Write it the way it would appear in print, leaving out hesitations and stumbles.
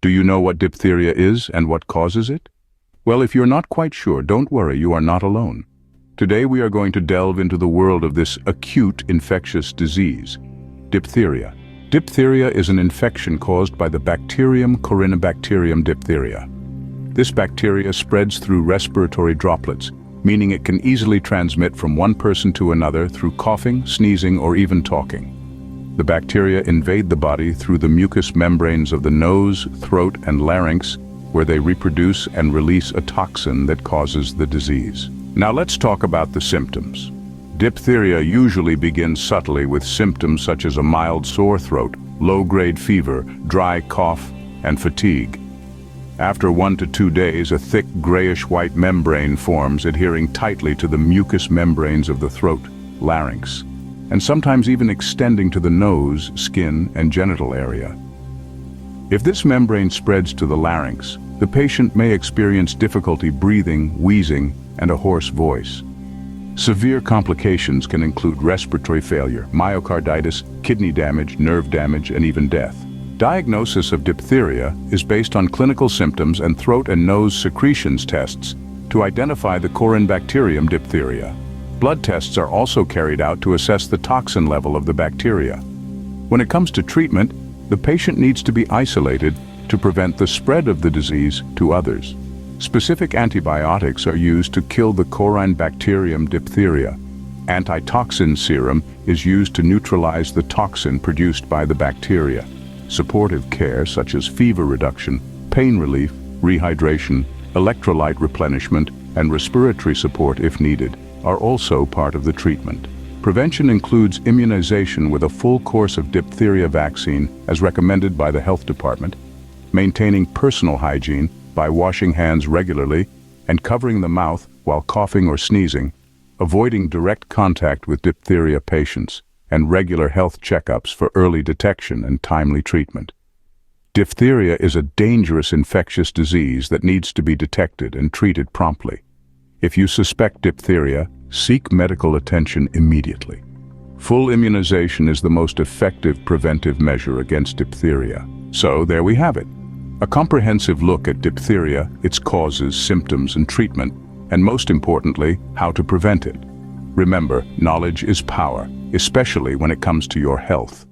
Do you know what diphtheria is and what causes it? Well, if you're not quite sure, don't worry, you are not alone. Today we are going to delve into the world of this acute infectious disease, diphtheria. Diphtheria is an infection caused by the bacterium Corynebacterium diphtheria. This bacteria spreads through respiratory droplets, meaning it can easily transmit from one person to another through coughing, sneezing, or even talking. The bacteria invade the body through the mucous membranes of the nose, throat, and larynx, where they reproduce and release a toxin that causes the disease. Now let's talk about the symptoms. Diphtheria usually begins subtly with symptoms such as a mild sore throat, low-grade fever, dry cough, and fatigue. After 1 to 2 days, a thick grayish-white membrane forms, adhering tightly to the mucous membranes of the throat, larynx, and sometimes even extending to the nose, skin, and genital area. If this membrane spreads to the larynx, the patient may experience difficulty breathing, wheezing, and a hoarse voice. Severe complications can include respiratory failure, myocarditis, kidney damage, nerve damage, and even death. Diagnosis of diphtheria is based on clinical symptoms and throat and nose secretions tests to identify the Corynebacterium diphtheria. Blood tests are also carried out to assess the toxin level of the bacteria. When it comes to treatment, the patient needs to be isolated to prevent the spread of the disease to others. Specific antibiotics are used to kill the Corynebacterium diphtheria. Antitoxin serum is used to neutralize the toxin produced by the bacteria. Supportive care such as fever reduction, pain relief, rehydration, electrolyte replenishment, and respiratory support if needed are also part of the treatment. Prevention includes immunization with a full course of diphtheria vaccine as recommended by the health department, maintaining personal hygiene by washing hands regularly and covering the mouth while coughing or sneezing, avoiding direct contact with diphtheria patients, and regular health checkups for early detection and timely treatment. Diphtheria is a dangerous infectious disease that needs to be detected and treated promptly. If you suspect diphtheria, seek medical attention immediately. Full immunization is the most effective preventive measure against diphtheria. So there we have it. A comprehensive look at diphtheria, its causes, symptoms, and treatment, and most importantly, how to prevent it. Remember, knowledge is power, especially when it comes to your health.